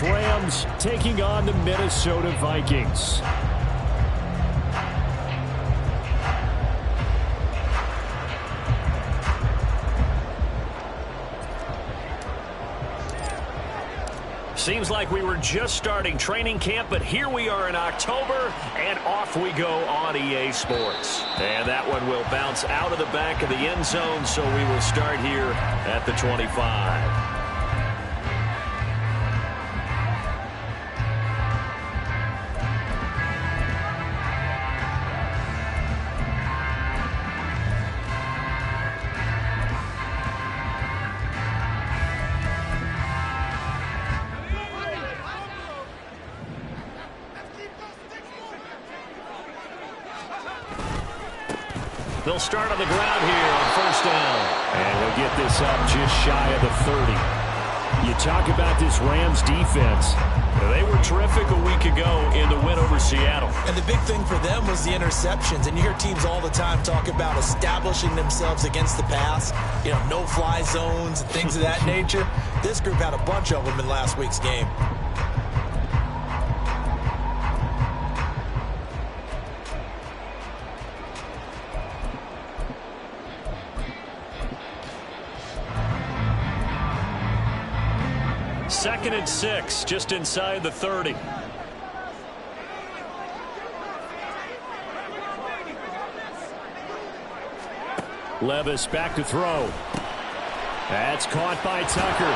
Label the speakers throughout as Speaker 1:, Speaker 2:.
Speaker 1: Rams taking on the Minnesota Vikings.
Speaker 2: Seems like we were just starting training camp, but here we are in October, and off we go on EA Sports. And that one will bounce out of the back of the end zone, so we will start here at the 25. They'll start on the ground here on first down.
Speaker 1: And we'll get this up just shy of the 30. You talk about this Rams defense.
Speaker 2: They were terrific a week ago in the win over Seattle.
Speaker 3: And the big thing for them was the interceptions. And you hear teams all the time talk about establishing themselves against the pass. You know, no-fly zones and things of that nature. This group had a bunch of them in last week's game.
Speaker 2: Second and 6, just inside the 30.
Speaker 1: Levis back to throw. That's caught by Tucker.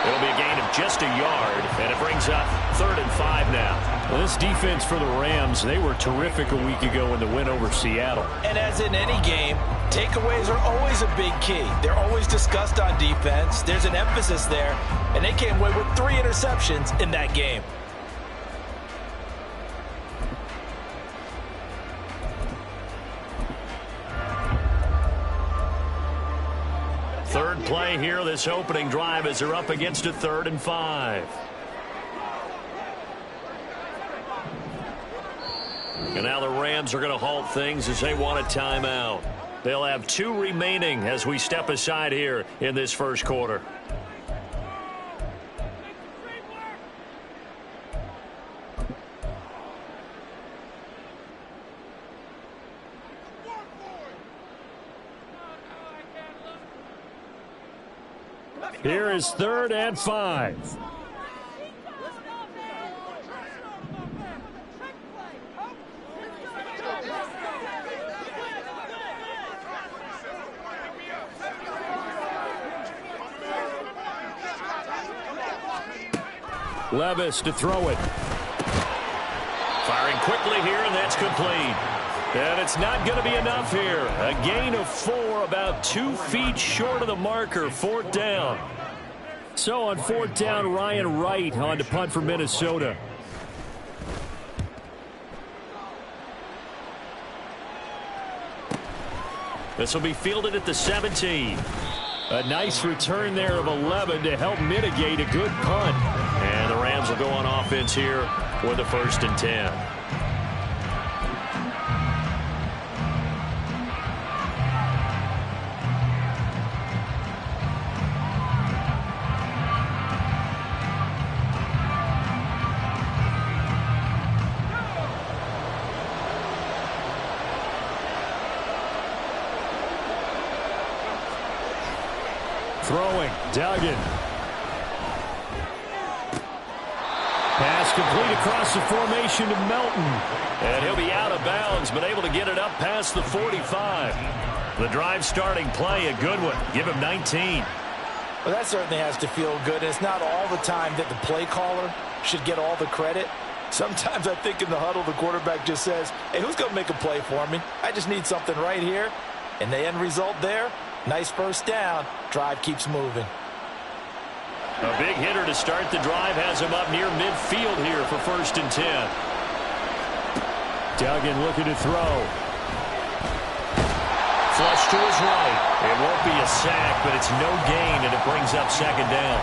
Speaker 2: It'll be a gain of just a yard, and it brings up 3rd and 5 now.
Speaker 1: Well, this defense for the Rams, they were terrific a week ago in the win over Seattle.
Speaker 3: And as in any game, takeaways are always a big key. They're always discussed on defense. There's an emphasis there, and they came away with 3 interceptions in that game.
Speaker 2: Third play here, this opening drive, as they're up against a 3rd and 5. And now the Rams are going to halt things as they want a timeout. They'll have 2 remaining as we step aside here in this first quarter.
Speaker 1: Here is 3rd and 5. Levis to throw it.
Speaker 2: Firing quickly here, and that's complete.
Speaker 1: And it's not going to be enough here. A gain of 4, about 2 feet short of the marker, 4th down. So on 4th down, Ryan Wright on to punt for Minnesota.
Speaker 2: This will be fielded at the 17.
Speaker 1: A nice return there of 11 to help mitigate a good punt.
Speaker 2: And the Rams will go on offense here for the 1st and 10.
Speaker 1: Throwing, Duggan. Pass complete across the formation to Melton.
Speaker 2: And he'll be out of bounds, but able to get it up past the 45. The drive starting play, a good one. Give him 19.
Speaker 3: Well, that certainly has to feel good. It's not all the time that the play caller should get all the credit. Sometimes I think in the huddle, the quarterback just says, hey, who's going to make a play for me? I just need something right here. And the end result there, nice first down. Drive keeps moving.
Speaker 2: A big hitter to start the drive has him up near midfield here for 1st and 10.
Speaker 1: Duggan looking to throw.
Speaker 2: Flush to his right. It won't be a sack, but it's no gain, and it brings up 2nd down.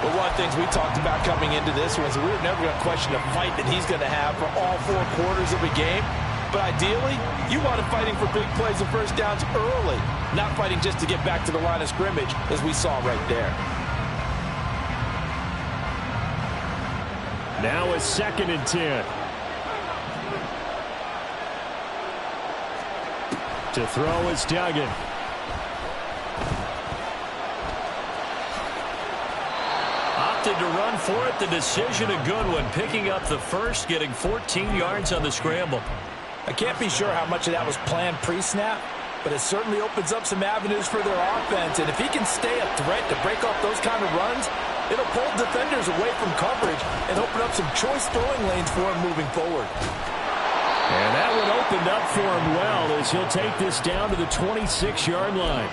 Speaker 3: Well, one of the things we talked about coming into this was we were never going to question the fight that he's going to have for all 4 quarters of a game. But ideally, you want him fighting for big plays and first downs early, not fighting just to get back to the line of scrimmage, as we saw right there.
Speaker 1: Now a 2nd and 10. To throw is Duggan.
Speaker 2: Opted to run for it. The decision a good one. Picking up the first, getting 14 yards on the scramble.
Speaker 3: I can't be sure how much of that was planned pre-snap, but it certainly opens up some avenues for their offense. And if he can stay a threat to break off those kind of runs, it'll pull defenders away from coverage and open up some choice throwing lanes for him moving forward.
Speaker 1: And that one opened up for him well as he'll take this down to the 26-yard line.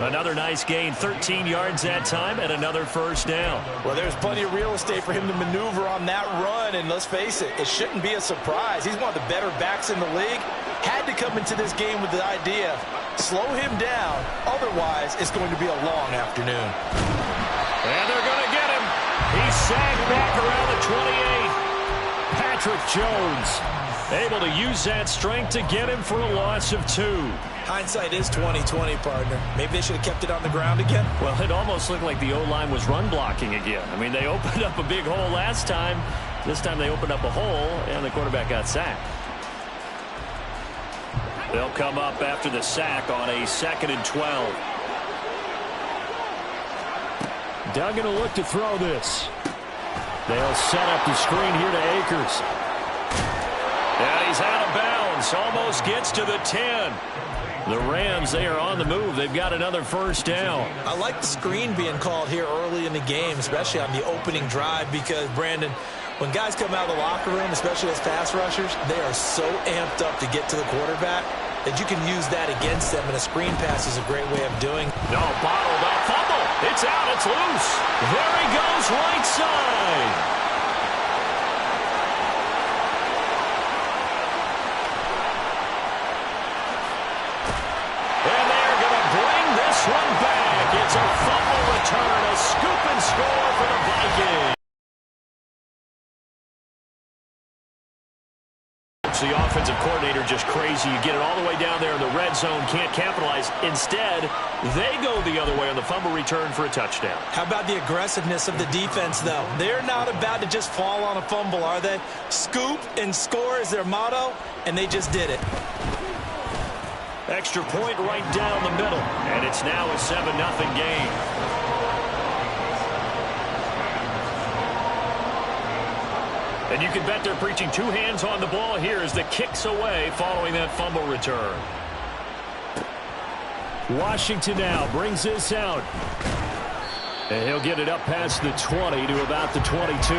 Speaker 2: Another nice gain, 13 yards that time, and another first down.
Speaker 3: Well, there's plenty of real estate for him to maneuver on that run, and let's face it, it shouldn't be a surprise. He's one of the better backs in the league. Had to come into this game with the idea, slow him down, otherwise it's going to be a long afternoon.
Speaker 2: And they're going to get him. He's sagged back around the 28.
Speaker 1: Patrick Jones able to use that strength to get him for a loss of 2.
Speaker 3: Hindsight is 20/20, partner. Maybe they should have kept it on the ground again.
Speaker 2: Well, it almost looked like the O-line was run blocking again. I mean, they opened up a big hole last time. This time they opened up a hole, and the quarterback got sacked. They'll come up after the sack on a 2nd and 12.
Speaker 1: Duggan will look to throw this. They'll set up the screen here to Akers.
Speaker 2: And he's out of bounds. Almost gets to the 10.
Speaker 1: The Rams, they are on the move. They've got another first down.
Speaker 3: I like the screen being called here early in the game, especially on the opening drive, because, Brandon, when guys come out of the locker room, especially as pass rushers, they are so amped up to get to the quarterback that you can use that against them, and a screen pass is a great way of doing.
Speaker 2: No, bottled up, fumble. It's out, it's loose. There he goes, right side. One back. It's a fumble return, a scoop and score for the Vikings. The offensive coordinator just crazy. You get it all the way down there in the red zone, can't capitalize. Instead, they go the other way on the fumble return for a touchdown.
Speaker 3: How about the aggressiveness of the defense, though? They're not about to just fall on a fumble, are they? Scoop and score is their motto, and they just did it.
Speaker 2: Extra point right down the middle, and it's now a 7-0 game. And you can bet they're preaching 2 hands on the ball here as the kick's away following that fumble return.
Speaker 1: Washington now brings this out. And he'll get it up past the 20 to about the 22.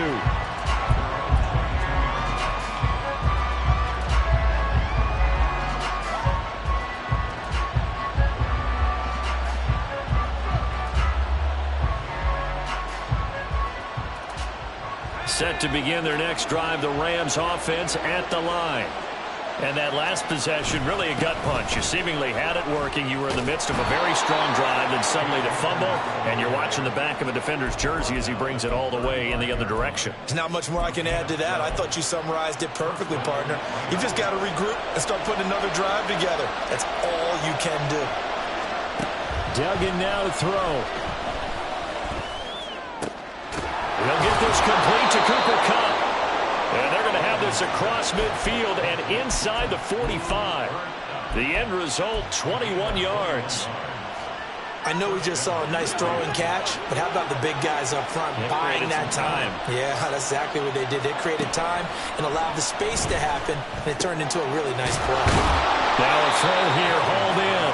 Speaker 2: Set to begin their next drive, the Rams offense at the line. And that last possession, really a gut punch. You seemingly had it working. You were in the midst of a very strong drive, then suddenly the fumble, and you're watching the back of a defender's jersey as he brings it all the way in the other direction.
Speaker 3: There's not much more I can add to that. I thought you summarized it perfectly, partner. You've just got to regroup and start putting another drive together. That's all you can do.
Speaker 1: Duggan now to throw.
Speaker 2: He'll get this complete to Cooper Kupp. And they're going to have this across midfield and inside the 45. The end result, 21 yards.
Speaker 3: I know we just saw a nice throwing catch, but how about the big guys up front buying that time? Yeah, that's exactly what they did. They created time and allowed the space to happen, and it turned into a really nice play.
Speaker 1: Now a throw here, hauled in.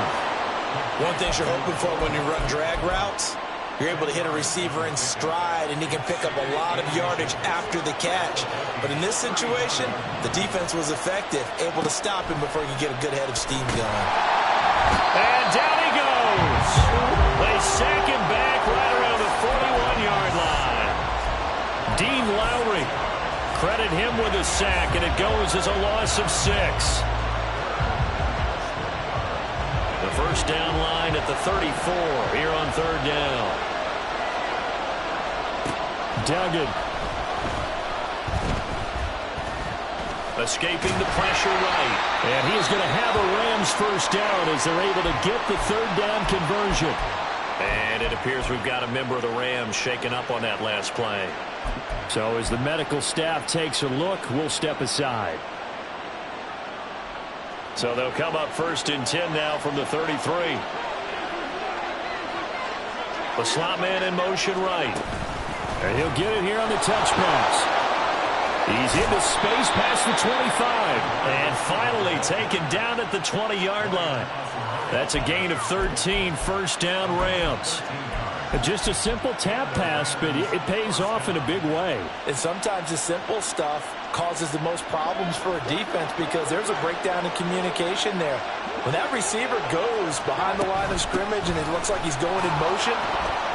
Speaker 3: One thing you're hoping for when you run drag routes, you're able to hit a receiver in stride, and he can pick up a lot of yardage after the catch. But in this situation, the defense was effective, able to stop him before he could get a good head of steam going.
Speaker 2: And down he goes. They sack him back right around the 41-yard line.
Speaker 1: Dean Lowry, credit him with a sack, and it goes as a loss of 6.
Speaker 2: The first down line at the 34 here on 3rd down.
Speaker 1: Duggan.
Speaker 2: Escaping the pressure right.
Speaker 1: And he is going to have a Rams first down as they're able to get the 3rd down conversion.
Speaker 2: And it appears we've got a member of the Rams shaken up on that last play.
Speaker 1: So as the medical staff takes a look, we'll step aside.
Speaker 2: So they'll come up 1st and 10 now from the 33. The slot man in motion right.
Speaker 1: And he'll get it here on the touch pass. He's into space past the 25.
Speaker 2: And finally taken down at the 20-yard line. That's a gain of 13, 1st down Rams.
Speaker 1: Just a simple tap pass, but it pays off in a big way.
Speaker 3: And sometimes the simple stuff causes the most problems for a defense because there's a breakdown in communication there. When that receiver goes behind the line of scrimmage and it looks like he's going in motion,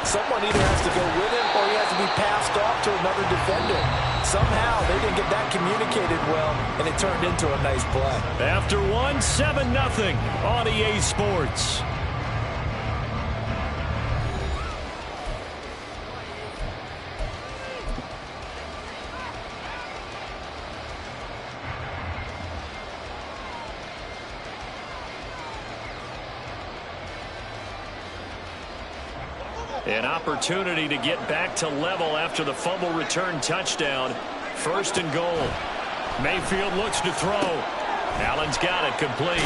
Speaker 3: someone either has to go with him or he has to be passed off to another defender. Somehow they didn't get that communicated well, and it turned into a nice play.
Speaker 1: After 7-0 on EA Sports.
Speaker 2: An opportunity to get back to level after the fumble return touchdown. 1st and goal. Mayfield looks to throw. Allen's got it complete.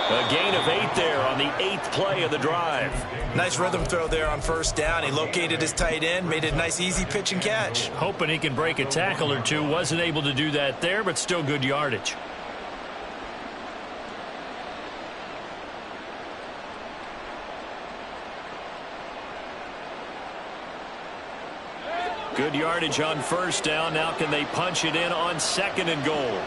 Speaker 2: A gain of 8 there on the 8th play of the drive.
Speaker 3: Nice rhythm throw there on 1st down. He located his tight end, made it a nice easy pitch and catch.
Speaker 1: Hoping he can break a tackle or two. Wasn't able to do that there, but still good yardage.
Speaker 2: Good yardage on 1st down. Now can they punch it in on 2nd and goal?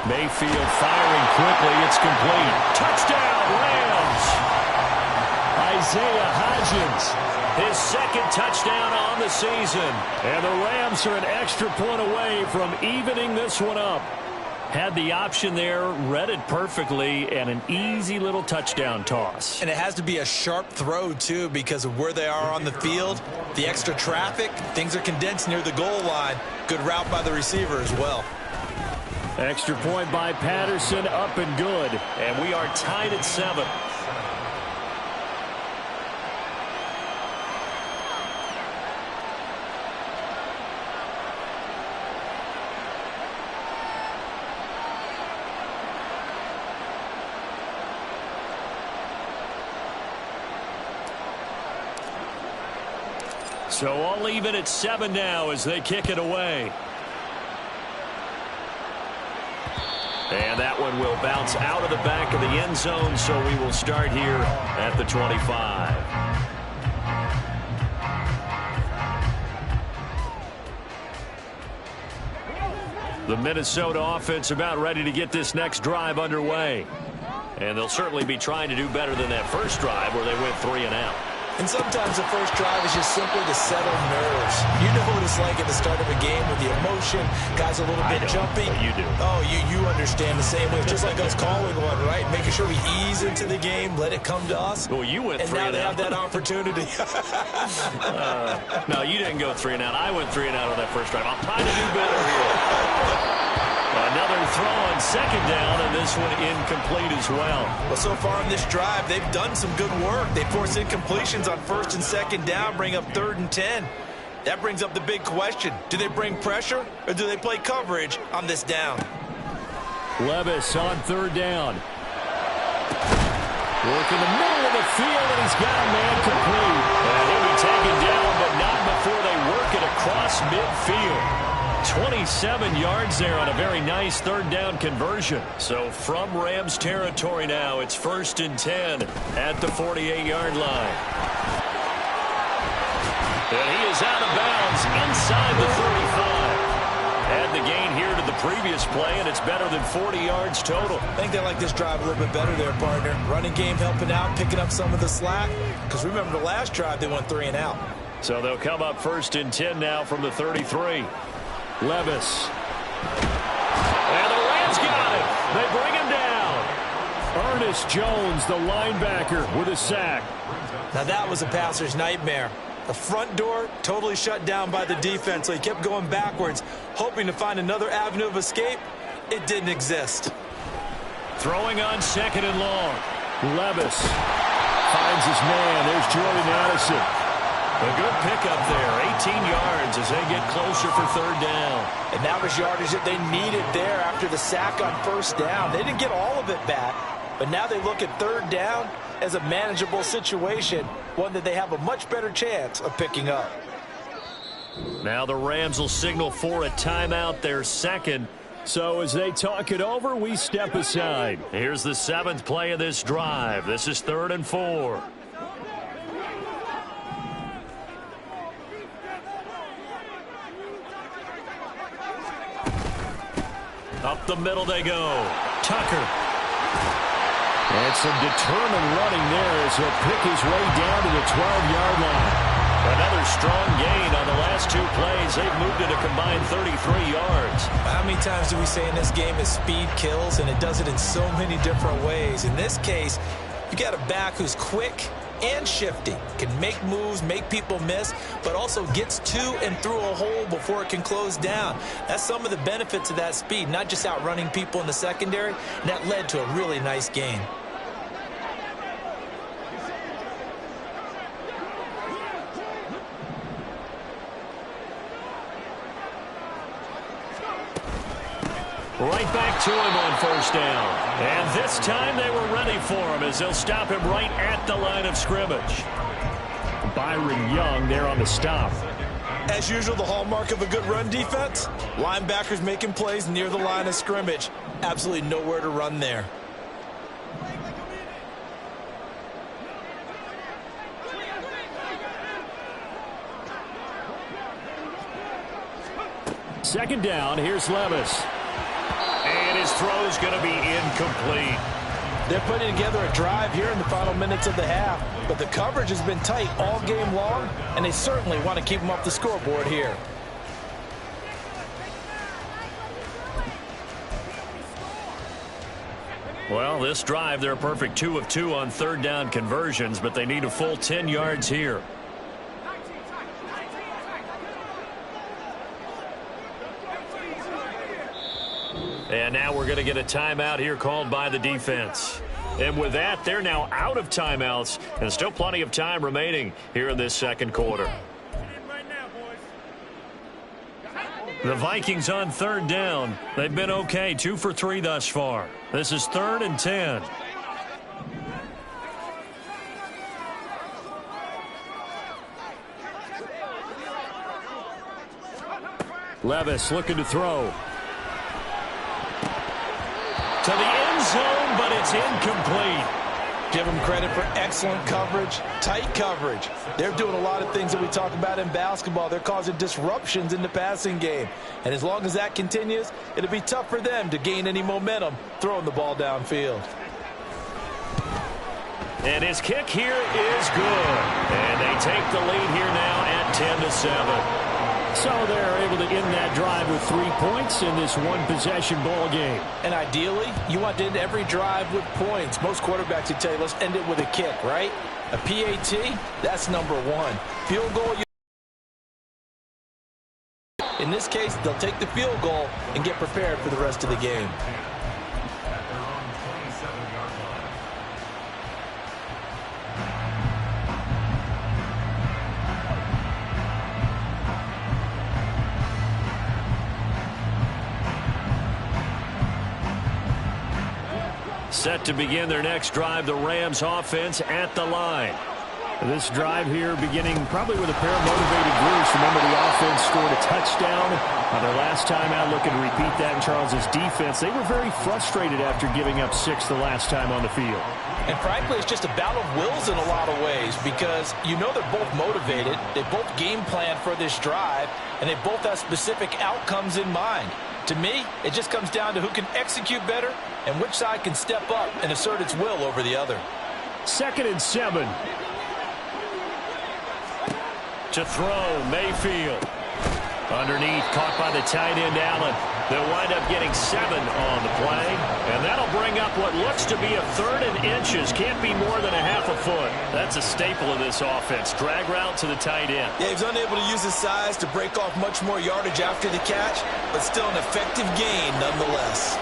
Speaker 1: Mayfield firing quickly. It's complete. Touchdown, Rams! Isaiah Hodgins.
Speaker 2: His 2nd touchdown on the season.
Speaker 1: And the Rams are an extra point away from evening this one up. Had the option there, read it perfectly, and an easy little touchdown toss.
Speaker 4: And it has to be a sharp throw, too, because of where they are on the field. The extra traffic, things are condensed near the goal line. Good route by the receiver as well.
Speaker 1: Extra point by Patterson, up and good.
Speaker 2: And we are tied at 7.
Speaker 1: So all even at 7 now as they kick it away.
Speaker 2: And that one will bounce out of the back of the end zone, so we will start here at the 25. The Minnesota offense about ready to get this next drive underway. And they'll certainly be trying to do better than that first drive where they went 3 and out.
Speaker 3: And sometimes the first drive is just simply to settle nerves. You know what it's like at the start of a game with the emotion. Guys a little bit jumpy.
Speaker 2: But you do.
Speaker 3: Oh, you understand the same way. Just like us calling one, right? Making sure we ease into the game, let it come to us.
Speaker 2: Well, you went 3 and out.
Speaker 3: And now they have that opportunity.
Speaker 2: No, you didn't go 3 and out. I went 3 and out on that first drive. I'll try to do better here. Another throw on 2nd down, and this one incomplete as well.
Speaker 3: Well, so far in this drive, they've done some good work. They force incompletions on 1st and 2nd down, bring up 3rd and 10. That brings up the big question. Do they bring pressure, or do they play coverage on this down?
Speaker 1: Levis on 3rd down. Work in the middle of the field, and he's got a man complete.
Speaker 2: And he'll be taken down, but not before they work it across midfield. 27 yards there on a very nice 3rd down conversion. So from Rams territory now, it's 1st and 10 at the 48-yard line. And he is out of bounds inside the 35. Add the gain here to the previous play, and it's better than 40 yards total.
Speaker 3: I think they like this drive a little bit better there, partner. Running game helping out, picking up some of the slack. Because remember the last drive, they went 3 and out.
Speaker 2: So they'll come up 1st and 10 now from the 33.
Speaker 1: Levis.
Speaker 2: And the Rams got it. They bring him down.
Speaker 1: Ernest Jones, the linebacker, with a sack.
Speaker 4: Now that was a passer's nightmare. The front door totally shut down by the defense, so he kept going backwards, hoping to find another avenue of escape. It didn't exist.
Speaker 2: Throwing on 2nd and long.
Speaker 1: Levis. finds his man. There's Jordan Addison.
Speaker 2: A good pickup there, 18 yards as they get closer for third down.
Speaker 3: And that was yardage that they needed there after the sack on first down. They didn't get all of it back, but now they look at third down as a manageable situation, one that they have a much better chance of picking up.
Speaker 1: Now the Rams will signal for a timeout, their second. So as they talk it over, we step aside.
Speaker 2: Here's the 7th play of this drive. This is 3rd and 4. Up the middle they go. Tucker.
Speaker 1: And some determined running there as he'll pick his way down to the 12-yard line.
Speaker 2: Another strong gain on the last 2 plays. They've moved it a combined 33 yards.
Speaker 4: How many times do we say in this game that speed kills, and it does it in so many different ways? In this case, you got a back who's quick and shifty, can make moves, make people miss, but also gets to and through a hole before it can close down. That's some of the benefits of that speed, not just outrunning people in the secondary, and that led to a really nice gain.
Speaker 2: Right back to him on first down. And this time they were ready for him as they'll stop him right at the line of scrimmage.
Speaker 1: Byron Young there on the stop.
Speaker 4: As usual, the hallmark of a good run defense, linebackers making plays near the line of scrimmage. Absolutely nowhere to run there.
Speaker 1: Second down, here's Levis.
Speaker 2: And his throw is going to be incomplete.
Speaker 3: They're putting together a drive here in the final minutes of the half, but the coverage has been tight all game long, and they certainly want to keep them off the scoreboard here.
Speaker 2: Well, this drive, they're a perfect 2 of 2 on third down conversions, but they need a full 10 yards here. And now we're going to get a timeout here called by the defense. And with that, they're now out of timeouts, and still plenty of time remaining here in this second quarter. The Vikings on third down. They've been okay, 2 for 3 thus far. This is 3rd and 10.
Speaker 1: Levis looking to throw.
Speaker 2: To the end zone, but it's incomplete.
Speaker 3: Give them credit for excellent coverage, tight coverage. They're doing a lot of things that we talk about in basketball. They're causing disruptions in the passing game. And as long as that continues, it'll be tough for them to gain any momentum throwing the ball downfield.
Speaker 2: And his kick here is good. And they take the lead here now at 10-7.
Speaker 1: So they're able to end that drive with 3 points in this one-possession ball game.
Speaker 3: And ideally, you want to end every drive with points. Most quarterbacks would tell you, let's end it with a kick, right? A PAT, that's number 1. Field goal, in this case, they'll take the field goal and get prepared for the rest of the game.
Speaker 2: Set to begin their next drive, the Rams offense at the line.
Speaker 1: This drive here beginning probably with a pair of motivated groups. Remember, the offense scored a touchdown on their last time out, looking to repeat that in Charles's defense. They were very frustrated after giving up 6 the last time on the field.
Speaker 3: And frankly, it's just a battle of wills in a lot of ways because you know they're both motivated. They both game plan for this drive, and they both have specific outcomes in mind. To me, it just comes down to who can execute better and which side can step up and assert its will over the other.
Speaker 1: 2nd and 7.
Speaker 2: To throw, Mayfield. Underneath, caught by the tight end, Allen. They'll wind up getting 7 on the play. And that'll bring up what looks to be a 3rd and inches. Can't be more than a half a foot. That's a staple of this offense. Drag route to the tight end.
Speaker 4: Yeah, he was unable to use his size to break off much more yardage after the catch, but still an effective gain nonetheless.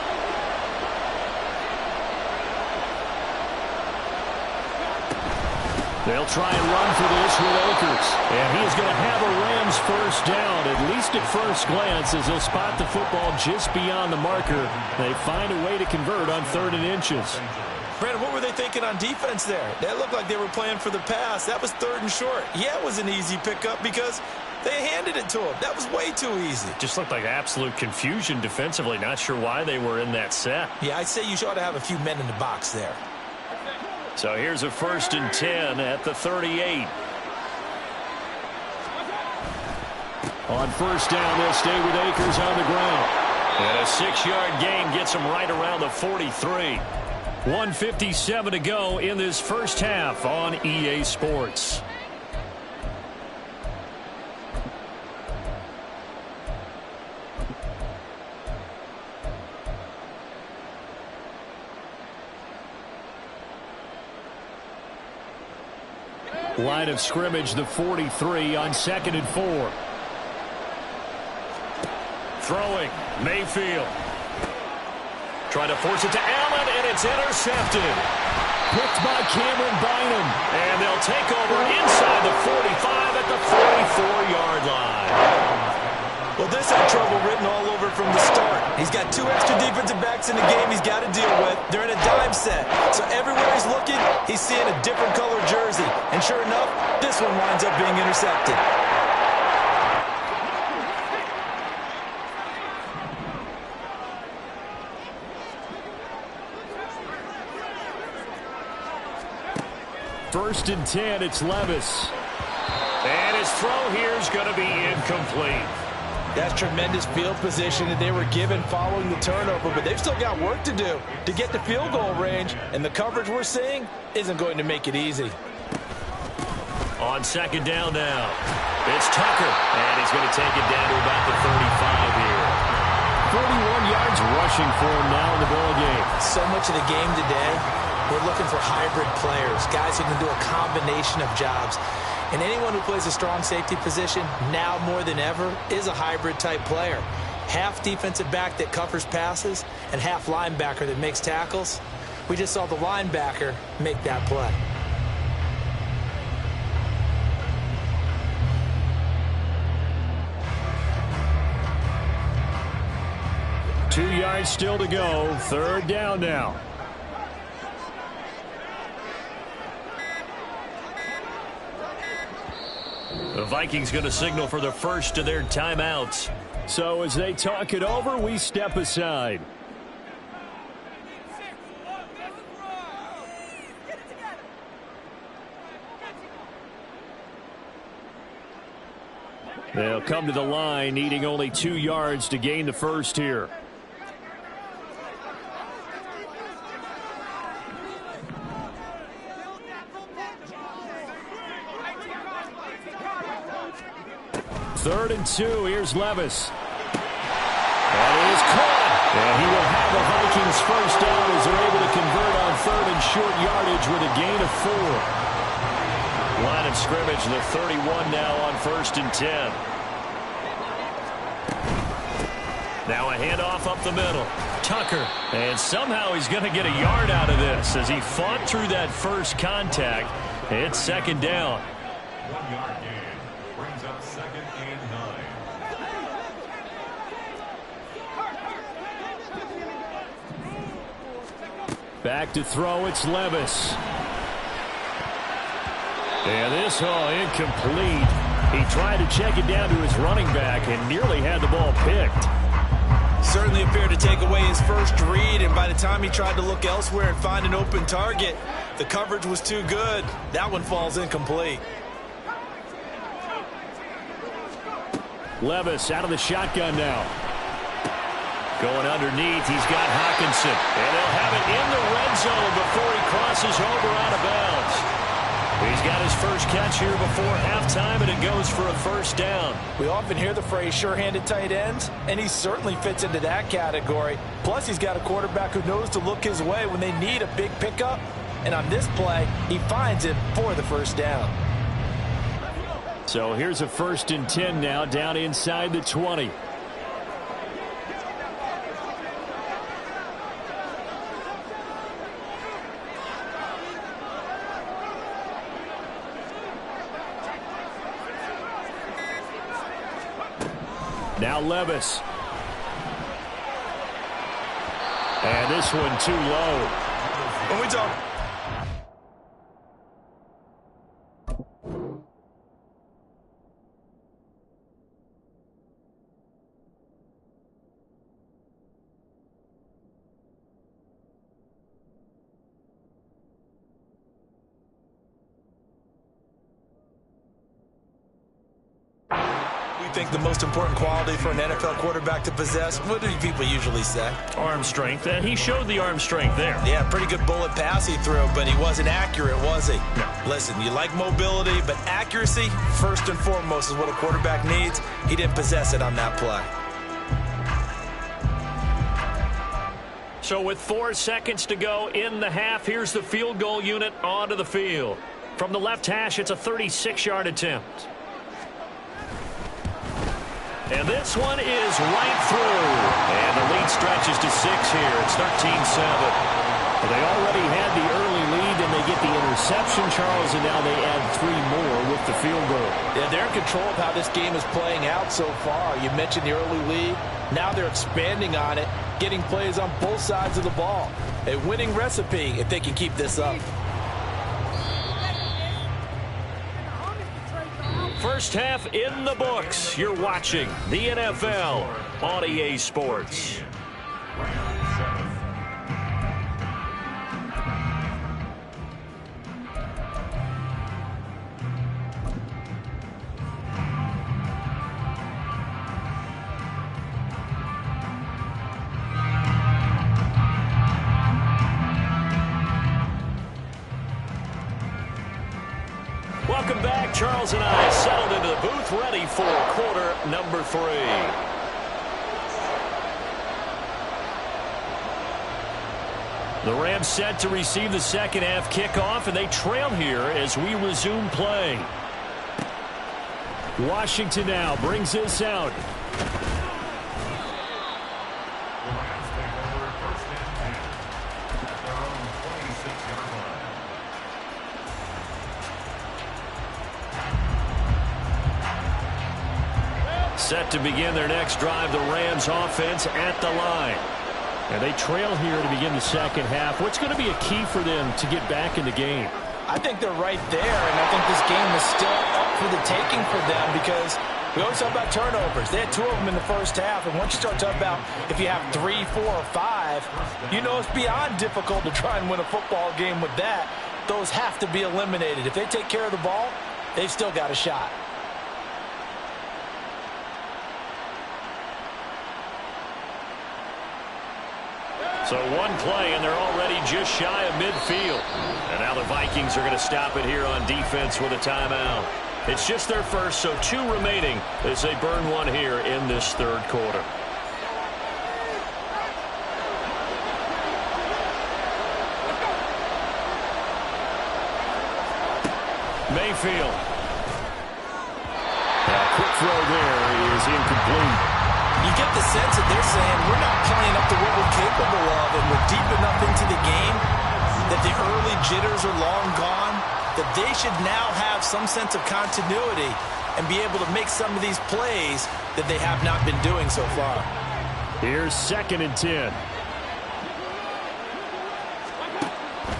Speaker 1: They'll try and run for this with Akers. And he is going to have a Rams first down, at least at first glance, as they'll spot the football just beyond the marker. They find a way to convert on 3rd and inches.
Speaker 4: Brandon, what were they thinking on defense there? That looked like they were playing for the pass. That was 3rd and short. Yeah, it was an easy pickup because they handed it to him. That was way too easy.
Speaker 1: Just looked like absolute confusion defensively. Not sure why they were in that set.
Speaker 4: Yeah, I'd say you ought to have a few men in the box there.
Speaker 1: So here's a 1st and 10 at the 38. On 1st down, they'll stay with Akers on the ground. And a 6-yard gain gets them right around the 43. 1:57 to go in this first half on EA Sports. Line of scrimmage, the 43 on 2nd and 4. Throwing, Mayfield. Trying to force it to Allen, and it's intercepted. Picked by Cameron Bynum. And they'll take over inside the 45 at the 44-yard line.
Speaker 4: Well, this had trouble written all over from the start. He's got 2 extra defensive backs in the game he's got to deal with. They're in a dime set. So everywhere he's looking, he's seeing a different color jersey. And sure enough, this one winds up being intercepted.
Speaker 1: First and 10, it's Levis. And his throw here is going to be incomplete.
Speaker 3: That's tremendous field position that they were given following the turnover, but they've still got work to do to get to field goal range, and the coverage we're seeing isn't going to make it easy.
Speaker 1: On 2nd down now, it's Tucker, and he's going to take it down to about the 35 here. 41 yards rushing for him now in the ball game.
Speaker 4: So much of the game today, we're looking for hybrid players, guys who can do a combination of jobs. And anyone who plays a strong safety position, now more than ever, is a hybrid-type player. Half defensive back that covers passes and half linebacker that makes tackles. We just saw the linebacker make that play.
Speaker 1: Two yards still to go. 3rd down now. The Vikings going to signal for the first of their timeouts. So as they talk it over, we step aside. They'll come to the line, needing only 2 yards to gain the first here. Third and 2. Here's Levis. That is caught. And he will have the Vikings first down as they're able to convert on 3rd and short yardage with a gain of 4. Line of scrimmage, the 31 now on 1st and 10. Now a handoff up the middle. Tucker. And somehow he's going to get a yard out of this as he fought through that first contact. It's 2nd down.
Speaker 5: 1 yard gain. Brings up 2nd and 9.
Speaker 1: Back to throw, it's Levis. And this, incomplete. He tried to check it down to his running back and nearly had the ball picked.
Speaker 4: Certainly appeared to take away his first read, and by the time he tried to look elsewhere and find an open target, the coverage was too good. That one falls incomplete.
Speaker 1: Levis out of the shotgun now. Going underneath, he's got Hockenson. And they'll have it in the red zone before he crosses over out of bounds. He's got his first catch here before halftime, and it goes for a first down.
Speaker 3: We often hear the phrase sure-handed tight ends, and he certainly fits into that category. Plus, he's got a quarterback who knows to look his way when they need a big pickup. And on this play, he finds it for the first down.
Speaker 1: So here's a 1st and 10 now, down inside the 20. Now Levis. And this one too low.
Speaker 3: When we talk... think the most important quality for an NFL quarterback to possess? What do people usually say?
Speaker 1: Arm strength. He showed the arm strength there.
Speaker 4: Yeah, pretty good bullet pass he threw, but he wasn't accurate, was he? No. Listen, you like mobility, but accuracy, first and foremost, is what a quarterback needs. He didn't possess it on that play.
Speaker 1: So with 4 seconds to go in the half, here's the field goal unit onto the field. From the left hash, it's a 36-yard attempt. And this one is right through. And the lead stretches to 6 here. It's 13-7. Well, they already had the early lead, and they get the interception, Charles, and now they add 3 more with the field goal.
Speaker 3: Yeah, they're in control of how this game is playing out so far. You mentioned the early lead. Now they're expanding on it, getting plays on both sides of the ball. A winning recipe if they can keep this up.
Speaker 1: First half in the books. You're watching the NFL on EA Sports. Welcome back. Charles and I settled into the booth, ready for quarter number 3. The Rams set to receive the second half kickoff, and they trail here as we resume play. Washington now brings this out. Set to begin their next drive, the Rams offense at the line. And they trail here to begin the second half. What's going to be a key for them to get back in the game?
Speaker 3: I think they're right there, and I think this game is still up for the taking for them because we always talk about turnovers. They had 2 of them in the first half, and once you start talking about if you have 3, 4, or 5, you know it's beyond difficult to try and win a football game with that. Those have to be eliminated. If they take care of the ball, they've still got a shot.
Speaker 1: So one play, and they're already just shy of midfield. And now the Vikings are going to stop it here on defense with a timeout. It's just their first, so 2 remaining as they burn one here in this third quarter. Mayfield. A quick throw there is incomplete.
Speaker 4: You get the sense that they're saying we're not playing up to what we're capable of, and we're deep enough into the game that the early jitters are long gone, that they should now have some sense of continuity and be able to make some of these plays that they have not been doing so far.
Speaker 1: Here's 2nd and 10.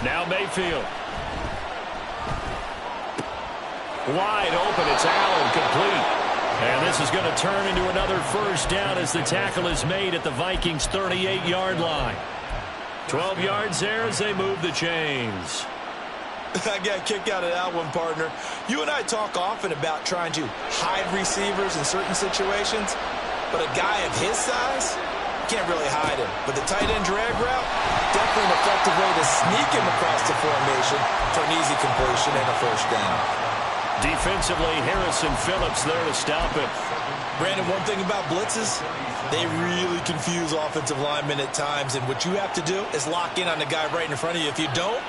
Speaker 1: Now Mayfield. Wide open. It's Allen, complete. And this is going to turn into another first down as the tackle is made at the Vikings' 38-yard line. 12 yards there as they move the chains.
Speaker 4: I got a kick out of that one, partner. You and I talk often about trying to hide receivers in certain situations, but a guy of his size, can't really hide him. But the tight end drag route, definitely an effective way to sneak him across the formation for an easy completion and a first down.
Speaker 1: Defensively, Harrison Phillips there to stop it.
Speaker 4: Brandon, one thing about blitzes, they really confuse offensive linemen at times, and what you have to do is lock in on the guy right in front of you. If you don't,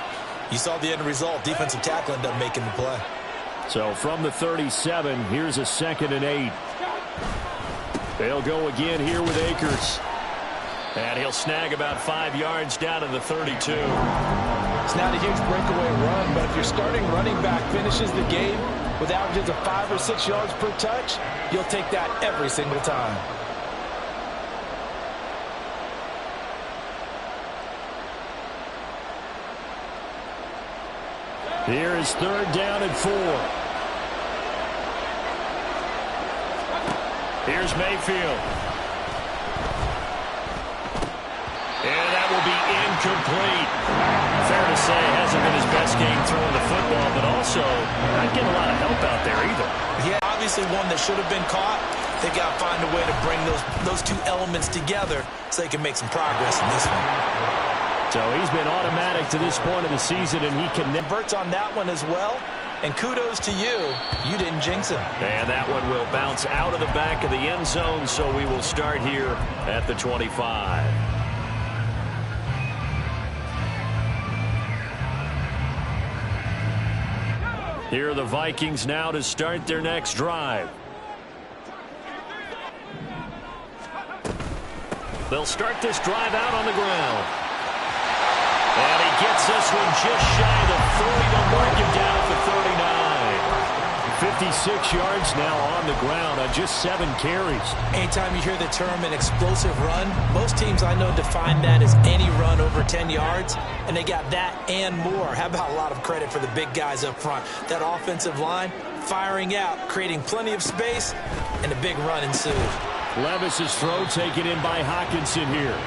Speaker 4: you saw the end result. Defensive tackle ended up making the play.
Speaker 1: So from the 37, here's a 2nd and 8. They'll go again here with Akers. And he'll snag about 5 yards down to the 32.
Speaker 3: It's not a huge breakaway run, but if your starting running back finishes the game with averages of 5 or 6 yards per touch, you'll take that every single time.
Speaker 1: Here is 3rd down and 4. Here's Mayfield. And that will be incomplete. Fair to say, it hasn't been his best game throwing the football, but also not getting a lot of help out there either.
Speaker 4: Yeah, obviously one that should have been caught. They got to find a way to bring those two elements together so they can make some progress in this one.
Speaker 1: So he's been automatic to this point of the season, and he
Speaker 4: converts on that one as well. And kudos to you. You didn't jinx him.
Speaker 2: And that one will bounce out of the back of the end zone, so we will start here at the 25.
Speaker 1: Here are the Vikings now to start their next drive.
Speaker 2: They'll start this drive out on the ground. And he gets this one just shy of the 40. They'll mark him down for 39.
Speaker 1: 56 yards now on the ground on just 7 carries.
Speaker 4: Anytime you hear the term an explosive run, most teams I know define that as any run over 10 yards, and they got that and more. How about a lot of credit for the big guys up front? That offensive line firing out, creating plenty of space, and a big run ensued.
Speaker 1: Levis's throw taken in by Hockenson here.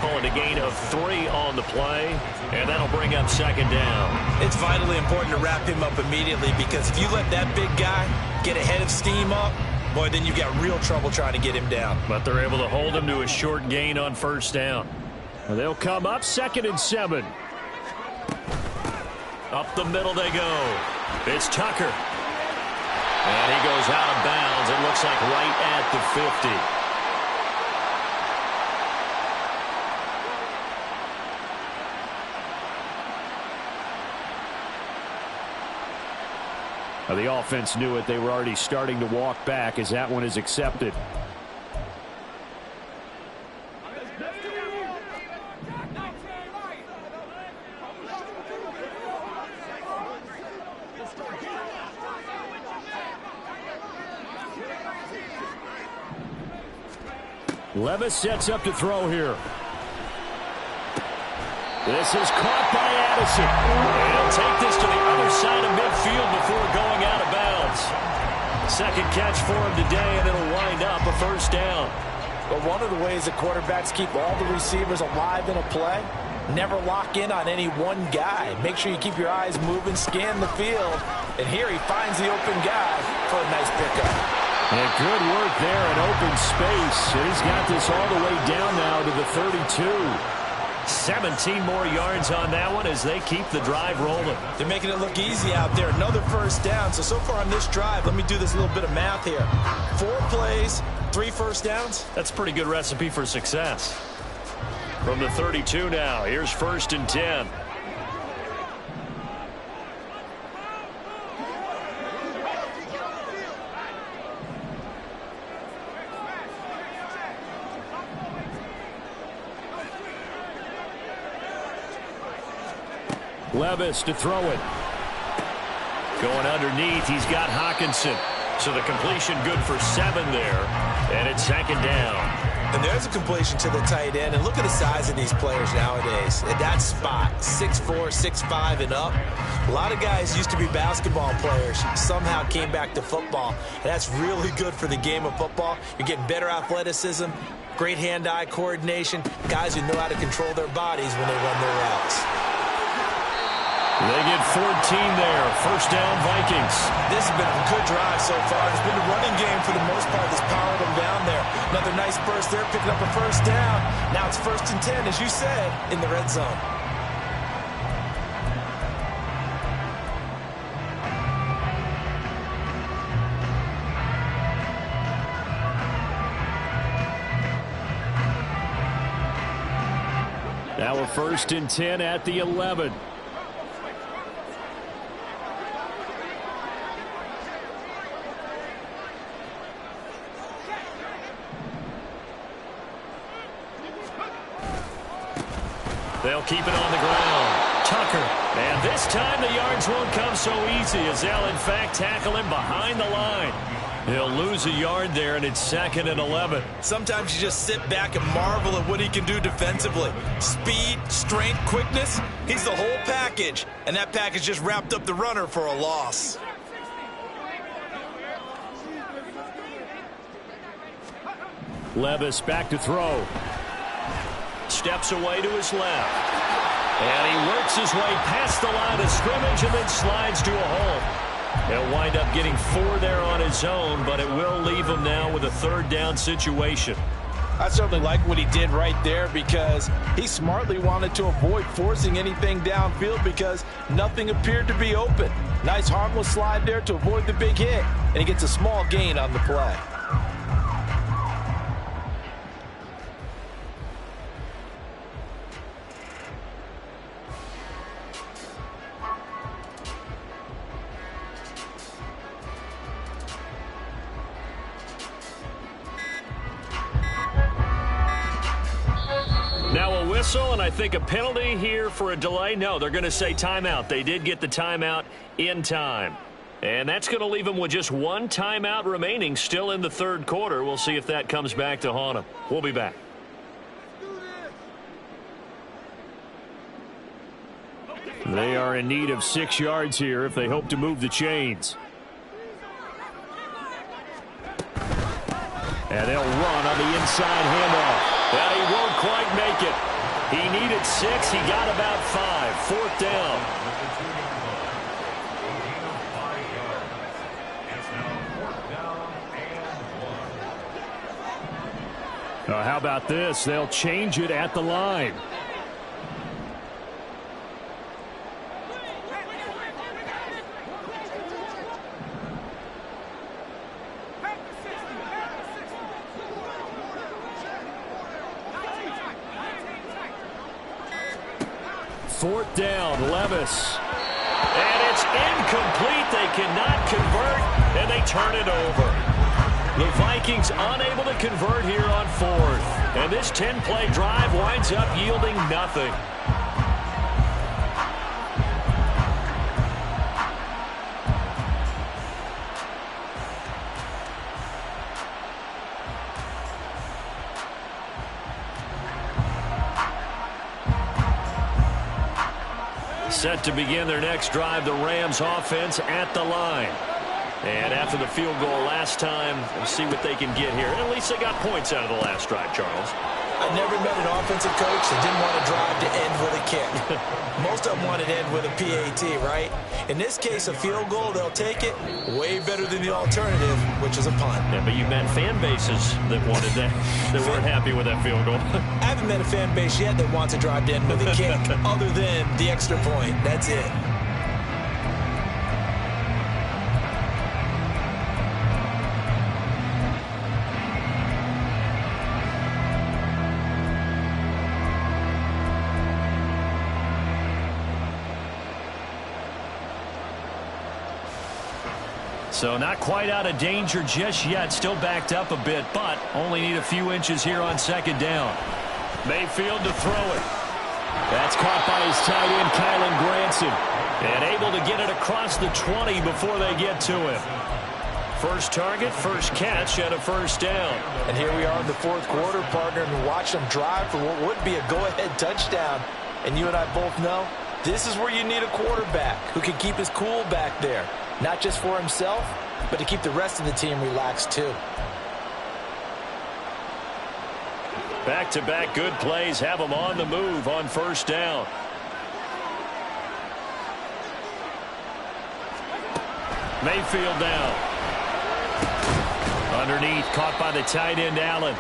Speaker 2: Pulling a gain of 3 on the play, and that'll bring up 2nd down.
Speaker 4: It's vitally important to wrap him up immediately, because if you let that big guy get ahead of steam up, boy, then you've got real trouble trying to get him down.
Speaker 1: But they're able to hold him to a short gain on 1st down. And they'll come up 2nd and 7.
Speaker 2: Up the middle they go. It's Tucker. And he goes out of bounds. It looks like right at the 50.
Speaker 1: The offense knew it. They were already starting to walk back as that one is accepted. Levis sets up to throw here. This is caught by Addison.
Speaker 2: And he'll take this to the other side of midfield before going out of bounds. 2nd catch for him today, and it'll wind up a 1st down.
Speaker 3: But one of the ways that quarterbacks keep all the receivers alive in a play, never lock in on any one guy. Make sure you keep your eyes moving, scan the field, and here he finds the open guy for a nice pickup.
Speaker 1: And good work there in open space. And he's got this all the way down now to the 32.
Speaker 2: 17 more yards on that one as they keep the drive rolling.
Speaker 4: They're making it look easy out there. Another 1st down. So far on this drive, let me do this little bit of math here. 4 plays, 3 1st downs.
Speaker 2: That's a pretty good recipe for success. From the 32 now, here's 1st and 10.
Speaker 1: Levis to throw it.
Speaker 2: Going underneath, he's got Hockenson. So the completion good for 7 there. And it's 2nd down.
Speaker 4: And there's a completion to the tight end. And look at the size of these players nowadays. At that spot, 6'4", 6'5", and up. A lot of guys used to be basketball players. Somehow came back to football. And that's really good for the game of football. You're getting better athleticism, great hand-eye coordination, guys who know how to control their bodies when they run their routes.
Speaker 1: They get 14 there. 1st down, Vikings.
Speaker 4: This has been a good drive so far. It's been a running game for the most part that's powered them down there. Another nice burst there, picking up a 1st down. Now it's 1st and 10, as you said, in the red zone.
Speaker 1: Now a 1st and 10 at the 11.
Speaker 2: They'll keep it on the ground. Tucker. And this time the yards won't come so easy as they'll, in fact, tackle him behind the line.
Speaker 1: He'll lose a yard there, and it's 2nd and 11.
Speaker 4: Sometimes you just sit back and marvel at what he can do defensively. Speed, strength, quickness, he's the whole package. And that package just wrapped up the runner for a loss.
Speaker 1: Levis back to throw. Steps away to his left. And he works his way past the line of scrimmage and then slides to a hole. He'll wind up getting 4 there on his own, but it will leave him now with a 3rd down situation.
Speaker 3: I certainly like what he did right there because he smartly wanted to avoid forcing anything downfield because nothing appeared to be open. Nice harmless slide there to avoid the big hit, and he gets a small gain on the play.
Speaker 1: Now a whistle, and I think a penalty here for a delay. No, they're going to say timeout. They did get the timeout in time. And that's going to leave them with just 1 timeout remaining still in the 3rd quarter. We'll see if that comes back to haunt them. We'll be back. They are in need of 6 yards here if they hope to move the chains. And they'll run on the inside handoff. And he won't quite make it. He needed 6. He got about 5. 4th down. How about this? They'll change it at the line. Fourth down, Levis. And it's incomplete. They cannot convert, and they turn it over. The Vikings unable to convert here on 4th. And this 10-play drive winds up yielding nothing. Set to begin their next drive, the Rams offense at the line. And after the field goal last time, we'll see what they can get here. And at least they got points out of the last drive, Charles.
Speaker 4: I never met an offensive coach that didn't want to drive to end with a kick. Most of them wanted to end with a PAT, right? In this case, a field goal, they'll take it. Way better than the alternative, which is a punt.
Speaker 1: Yeah, but you met fan bases that wanted that, that weren't happy with that field goal.
Speaker 4: I haven't met a fan base yet that wants to drive to end with a kick, other than the extra point. That's it.
Speaker 1: So not quite out of danger just yet. Still backed up a bit, but only need a few inches here on 2nd down. Mayfield to throw it. That's caught by his tight end, Kylan Granson. And able to get it across the 20 before they get to him. First target, first catch, and a 1st down.
Speaker 3: And here we are in the 4th quarter, partner, and watch them drive for what would be a go-ahead touchdown. And you and I both know this is where you need a quarterback who can keep his cool back there. Not just for himself, but to keep the rest of the team relaxed too.
Speaker 1: Back-to-back good plays have them on the move on 1st down. Mayfield down. Underneath, caught by the tight end, Allen.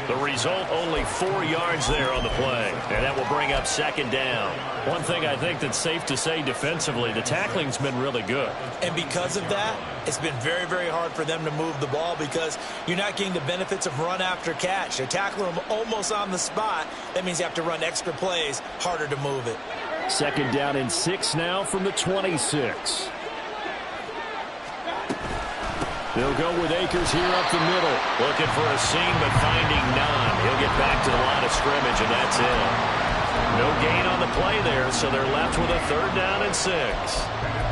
Speaker 1: The result, only 4 yards there on the play. And that will bring up 2nd down. One thing I think that's safe to say defensively, the tackling's been really good.
Speaker 4: And because of that, it's been very, very hard for them to move the ball because you're not getting the benefits of run after catch. They're tackling them almost on the spot. That means you have to run extra plays, harder to move it.
Speaker 1: 2nd down and 6 now from the 26. They'll go with Akers here up the middle. Looking for a seam, but finding none. He'll get back to the line of scrimmage, and that's it.
Speaker 2: No gain on the play there, so they're left with a 3rd down and 6.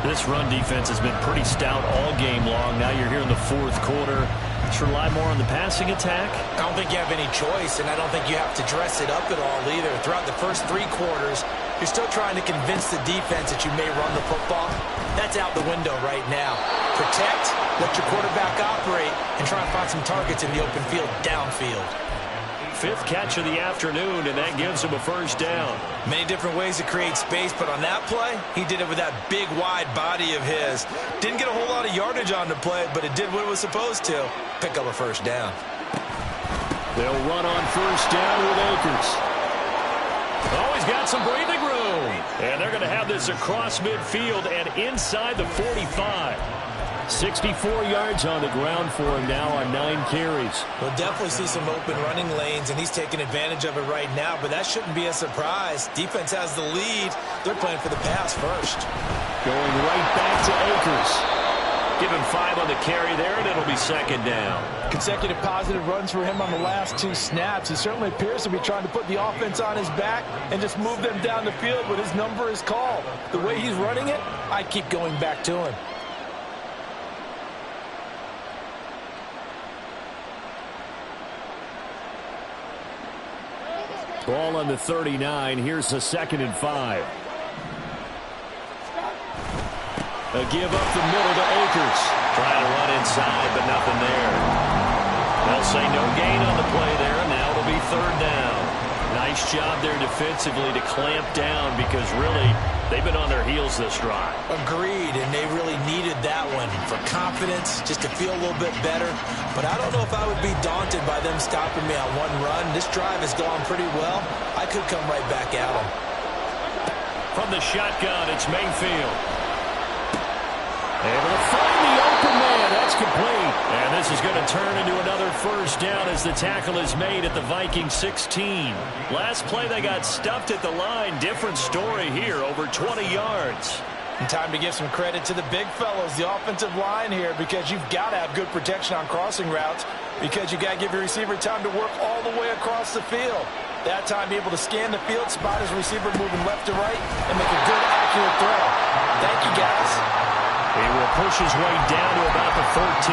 Speaker 1: This run defense has been pretty stout all game long. Now you're here in the 4th quarter. Let's rely more on the passing attack.
Speaker 4: I don't think you have any choice, and I don't think you have to dress it up at all either. Throughout the first 3 quarters, you're still trying to convince the defense that you may run the football. That's out the window right now. Protect, let your quarterback operate, and try and find some targets in the open field downfield.
Speaker 1: 5th catch of the afternoon, and that gives him a 1st down.
Speaker 4: Many different ways to create space, but on that play, he did it with that big, wide body of his. Didn't get a whole lot of yardage on the play, but it did what it was supposed to. Pick up a 1st down.
Speaker 1: They'll run on 1st down with Akers. Oh, he's got some breathing room. And they're going to have this across midfield and inside the 45. 64 yards on the ground for him now on 9 carries.
Speaker 4: We'll definitely see some open running lanes, and he's taking advantage of it right now, but that shouldn't be a surprise. Defense has the lead. They're playing for the pass first.
Speaker 1: Going right back to Akers.
Speaker 2: Give him 5 on the carry there, and it'll be 2nd down.
Speaker 3: Consecutive positive runs for him on the last 2 snaps. He certainly appears to be trying to put the offense on his back and just move them down the field, but his number is called. The way he's running it, I keep going back to him.
Speaker 1: Ball on the 39. Here's a 2nd and 5. A give up the middle to Akers.
Speaker 2: Trying to run inside, but nothing there. They'll say no gain on the play there, and now it'll be 3rd down.
Speaker 1: Nice job there defensively to clamp down because really they've been on their heels this drive.
Speaker 4: Agreed, and they really needed that one for confidence, just to feel a little bit better. But I don't know if I would be daunted by them stopping me on 1 run. This drive has gone pretty well. I could come right back at them.
Speaker 1: From the shotgun, it's Mayfield. Able to find the open man. That's complete. And this is going to turn into another 1st down as the tackle is made at the Vikings 16. Last play they got stuffed at the line. Different story here, over 20 yards.
Speaker 3: And time to give some credit to the big fellows, the offensive line here, because you've got to have good protection on crossing routes because you've got to give your receiver time to work all the way across the field. That time be able to scan the field, spot his receiver moving left to right, and make a good, accurate throw. Thank you, guys.
Speaker 1: He will push his way down to about the 13.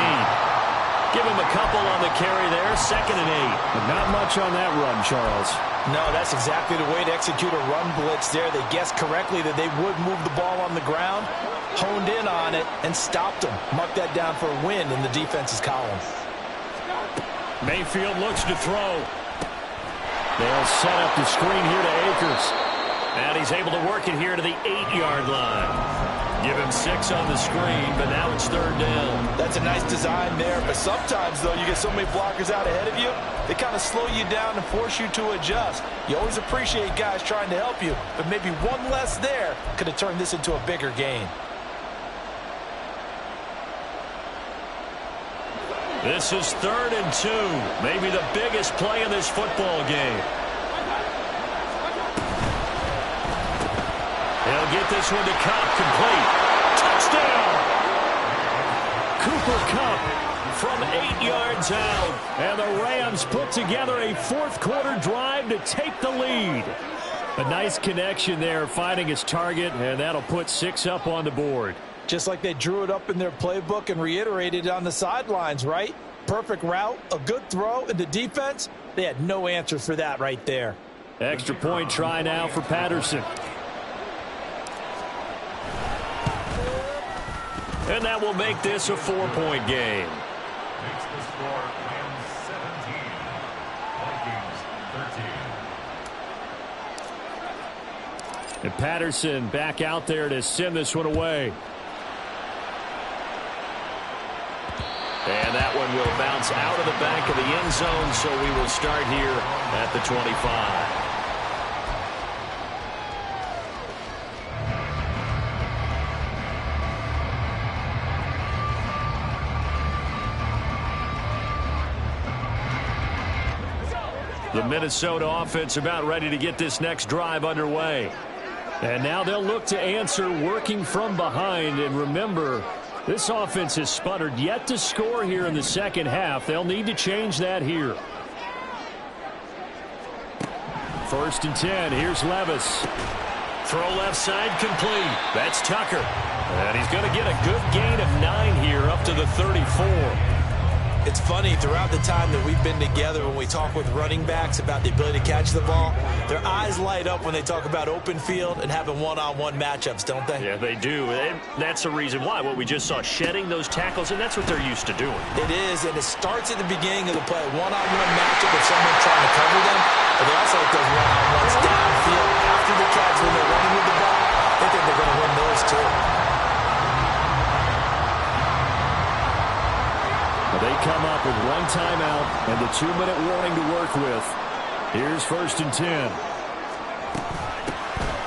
Speaker 1: Give him a couple on the carry there, 2nd and 8. But not much on that run, Charles.
Speaker 3: No, that's exactly the way to execute a run blitz there. They guessed correctly that they would move the ball on the ground, honed in on it, and stopped them. Mark that down for a win in the defense's column.
Speaker 1: Mayfield looks to throw. They'll set up the screen here to Akers. And he's able to work it here to the 8-yard line. Give him 6 on the screen, but now it's 3rd down.
Speaker 3: That's a nice design there, but sometimes, though, you get so many blockers out ahead of you, they kind of slow you down and force you to adjust. You always appreciate guys trying to help you, but maybe one less there could have turned this into a bigger gain.
Speaker 1: This is 3rd and 2, maybe the biggest play in this football game. He'll get this one to Kupp, complete. Touchdown! Cooper Kupp from 8 yards out. And the Rams put together a 4th quarter drive to take the lead. A nice connection there, finding his target, and that'll put 6 up on the board.
Speaker 3: Just like they drew it up in their playbook and reiterated it on the sidelines, right? Perfect route, a good throw, and the defense, they had no answer for that right there.
Speaker 1: Extra point try now for Patterson. And that will make this a 4-point game.
Speaker 5: Makes the score Rams 17, Vikings 13.
Speaker 1: And Patterson back out there to send this one away. And that one will bounce out of the back of the end zone, so we will start here at the 25. The Minnesota offense about ready to get this next drive underway. And now they'll look to answer working from behind. And remember, this offense has sputtered yet to score here in the second half. They'll need to change that here. First and 10. Here's Levis.
Speaker 2: Throw left side complete. That's Tucker. And he's going to get a good gain of 9 here up to the 34.
Speaker 4: It's funny, throughout the time that we've been together, when we talk with running backs about the ability to catch the ball, their eyes light up when they talk about open field and having one-on-one matchups, don't they?
Speaker 2: Yeah, they do. And that's the reason why. What we just saw, shedding those tackles, and that's what they're used to doing.
Speaker 4: It is, and it starts at the beginning of the play. One-on-one matchup with someone trying to cover them, but they also like those one-on-ones downfield after the catch when they're running with the ball. They think they're going to win those too.
Speaker 1: They come up with 1 timeout and the 2-minute warning to work with. Here's first and 10.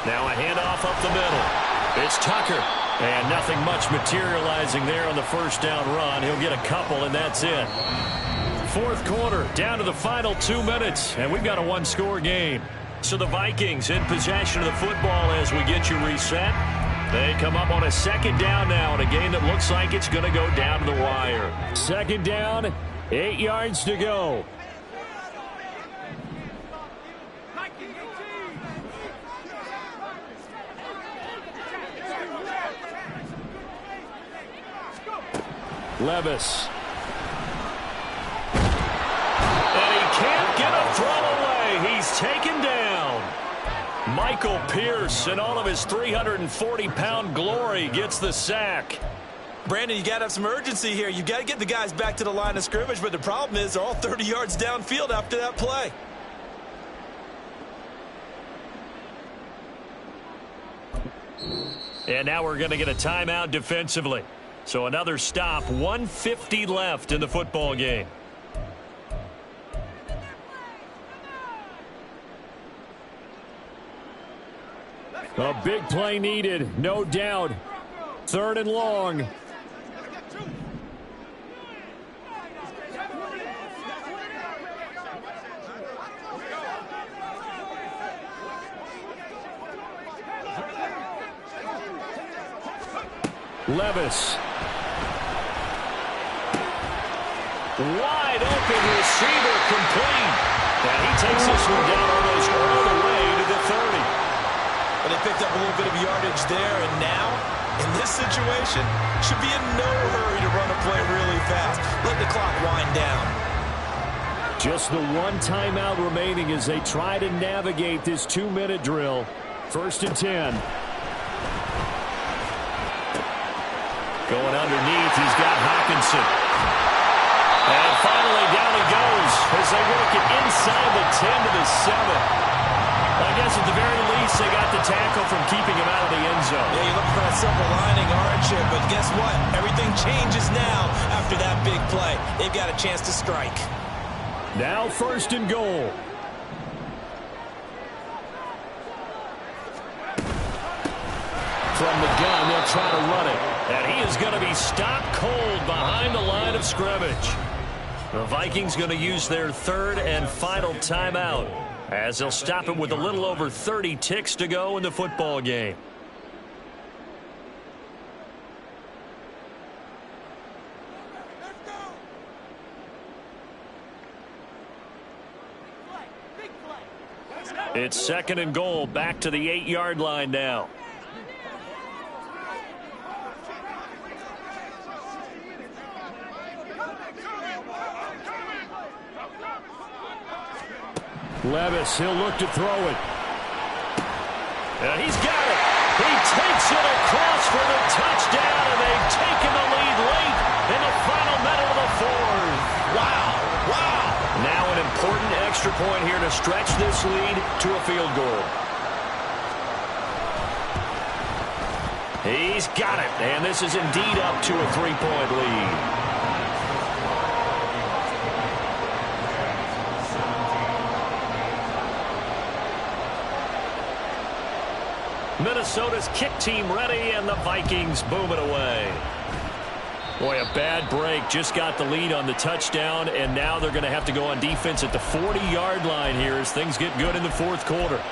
Speaker 2: Now a handoff up the middle. It's Tucker. And nothing much materializing there on the first down run. He'll get a couple, and that's it.
Speaker 1: Fourth quarter, down to the final 2 minutes, and we've got a 1-score game.
Speaker 2: So the Vikings in possession of the football as we get you reset. They come up on a second down now in a game that looks like it's going to go down to the wire.
Speaker 1: Second down, 8 yards to go. Levis.
Speaker 2: And he can't get a throw away. He's taken down. Michael Pierce, in all of his 340-pound glory, gets the sack.
Speaker 4: Brandon, you got to have some urgency here. You got to get the guys back to the line of scrimmage, but the problem is they're all 30 yards downfield after that play.
Speaker 2: And now we're going to get a timeout defensively. So another stop, 1:50 left in the football game.
Speaker 1: A big play needed, no doubt. Third and long. Levis.
Speaker 2: Wide open receiver complete. And he takes this one down almost all the way to the 30.
Speaker 4: But they picked up a little bit of yardage there, and now, in this situation, should be in no hurry to run a play really fast. Let the clock wind down.
Speaker 1: Just the 1 timeout remaining as they try to navigate this 2-minute drill. First and 10.
Speaker 2: Going underneath, he's got Hawkinson. And finally down he goes as they work it inside the 10 to the 7. I guess at the very least they got the tackle from keeping him out of the end zone.
Speaker 4: Yeah, you're looking for that silver lining, aren't you? But guess what? Everything changes now after that big play. They've got a chance to strike.
Speaker 1: Now first and goal. From the gun, they'll try to run it.
Speaker 2: And he is going to be stopped cold behind the line of scrimmage. The Vikings going to use their third and final timeout as they'll stop it with a little over 30 ticks to go in the football game. It's second and goal, back to the 8-yard line now.
Speaker 1: Levis, he'll look to throw it.
Speaker 2: And he's got it. He takes it across for the touchdown, and they've taken the lead late in the final minute of the fourth. Wow. Wow. Now an important extra point here to stretch this lead to a field goal. He's got it, and this is indeed up to a 3-point lead. Minnesota's kick team ready, and the Vikings boom it away.
Speaker 1: Boy, a bad break. Just got the lead on the touchdown, and now they're going to have to go on defense at the 40-yard line here as things get good in the fourth quarter.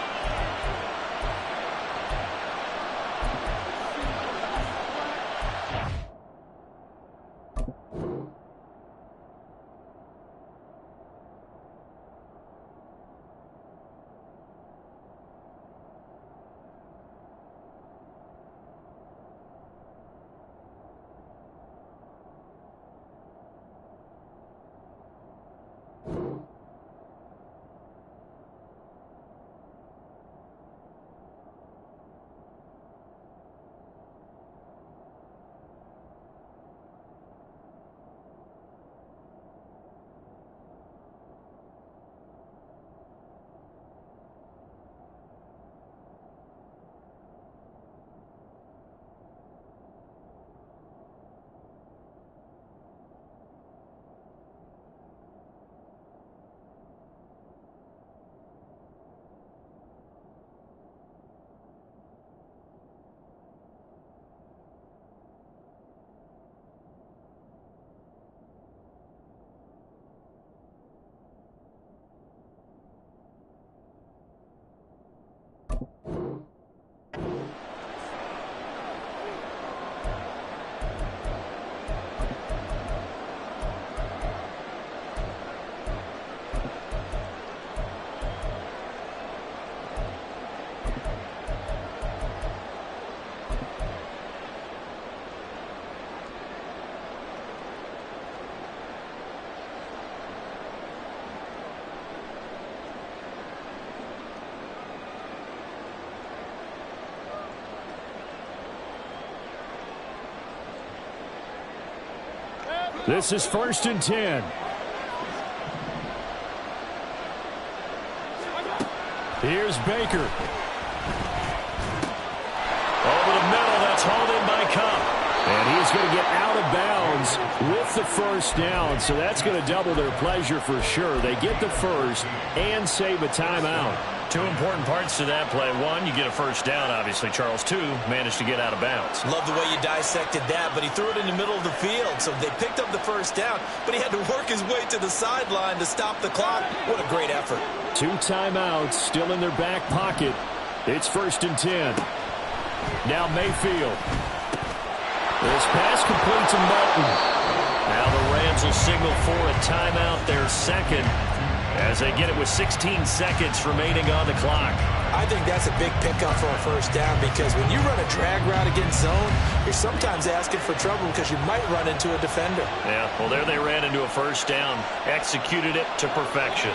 Speaker 1: This is 1st and 10. Here's Baker. Over the middle, that's hauled in by Cup. And he's going to get out of bounds with the first down, so that's going to double their pleasure for sure. They get the first and save a timeout.
Speaker 2: Two important parts to that play. One, you get a first down, obviously, Charles. Two, managed to get out of bounds.
Speaker 4: Love the way you dissected that, but he threw it in the middle of the field. So they picked up the first down, but he had to work his way to the sideline to stop the clock. What a great effort.
Speaker 1: 2 timeouts still in their back pocket. It's 1st and 10. Now Mayfield. This pass complete to Martin.
Speaker 2: Now the Rams will signal for a timeout, their second, as they get it with 16 seconds remaining on the clock.
Speaker 4: I think that's a big pickup for a first down because when you run a drag route against zone, you're sometimes asking for trouble because you might run into a defender.
Speaker 2: Yeah, well, there they ran into a first down, executed it to perfection.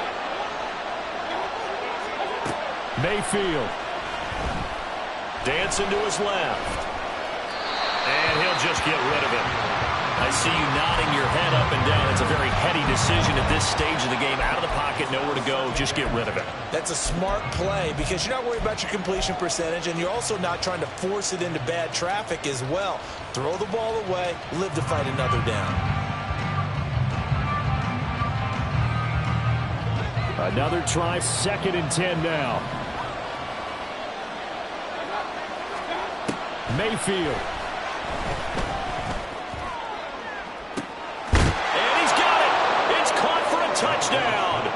Speaker 1: Mayfield.
Speaker 2: Dancing to his left. And he'll just get rid of it. I see you nodding your head up and down. It's a very heady decision at this stage of the game. Out of the pocket, nowhere to go. Just get rid of it.
Speaker 4: That's a smart play because you're not worried about your completion percentage, and you're also not trying to force it into bad traffic as well. Throw the ball away, live to fight another down.
Speaker 1: Another try, 2nd and 10 now. Mayfield.
Speaker 2: And he's got it. It's caught for a touchdown.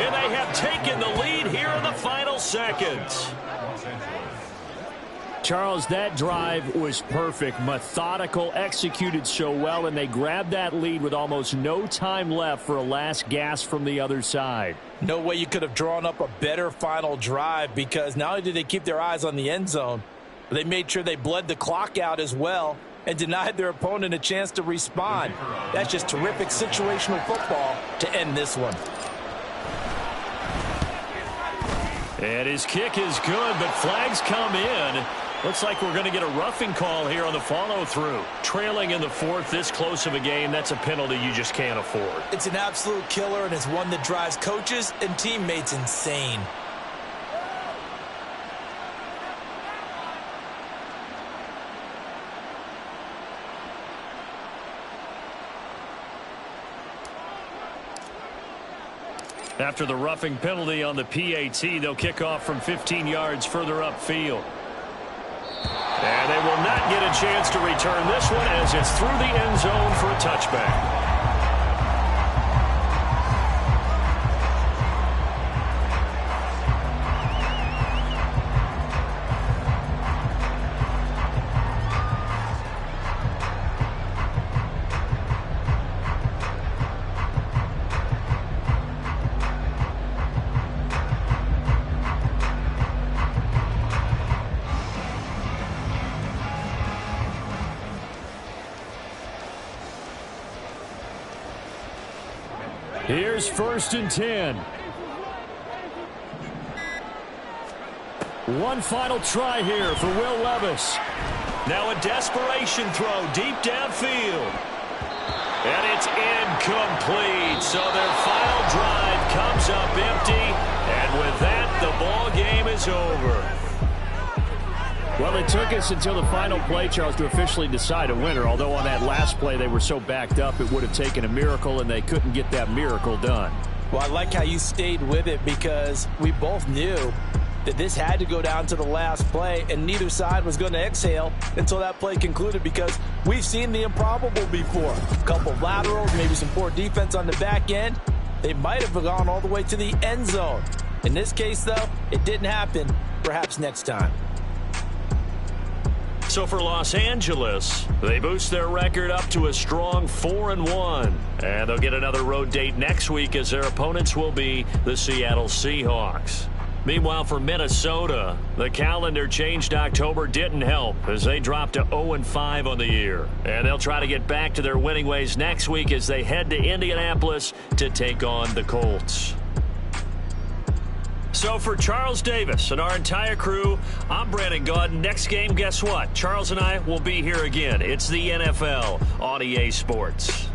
Speaker 2: And they have taken the lead here in the final seconds.
Speaker 1: Charles, that drive was perfect, methodical, executed so well, and they grabbed that lead with almost no time left for a last gasp from the other side.
Speaker 4: No way you could have drawn up a better final drive because not only did they keep their eyes on the end zone, but they made sure they bled the clock out as well and denied their opponent a chance to respond. That's just terrific situational football to end this one.
Speaker 2: And his kick is good, but flags come in. Looks like we're going to get a roughing call here on the follow-through. Trailing in the fourth, this close of a game, that's a penalty you just can't afford.
Speaker 4: It's an absolute killer, and it's one that drives coaches and teammates insane.
Speaker 2: After the roughing penalty on the PAT, they'll kick off from 15 yards further upfield. And they will not get a chance to return this one as it's through the end zone for a touchback.
Speaker 1: Here's 1st and 10. One final try here for Will Levis.
Speaker 2: Now a desperation throw deep downfield. And it's incomplete. So their final drive comes up empty. And with that, the ball game is over.
Speaker 1: Well, it took us until the final play, Charles, to officially decide a winner. Although on that last play they were so backed up, it would have taken a miracle, and they couldn't get that miracle done.
Speaker 4: Well, I like how you stayed with it because we both knew that this had to go down to the last play, and neither side was going to exhale until that play concluded because we've seen the improbable before. A couple of laterals, maybe some poor defense on the back end. They might have gone all the way to the end zone. In this case, though, it didn't happen. Perhaps next time.
Speaker 2: So for Los Angeles, they boost their record up to a strong 4-1. And they'll get another road date next week as their opponents will be the Seattle Seahawks. Meanwhile, for Minnesota, the calendar changed October didn't help as they dropped to 0-5 on the year. And they'll try to get back to their winning ways next week as they head to Indianapolis to take on the Colts. So for Charles Davis and our entire crew, I'm Brandon Gaudin. Next game, guess what? Charles and I will be here again. It's the NFL on EA Sports.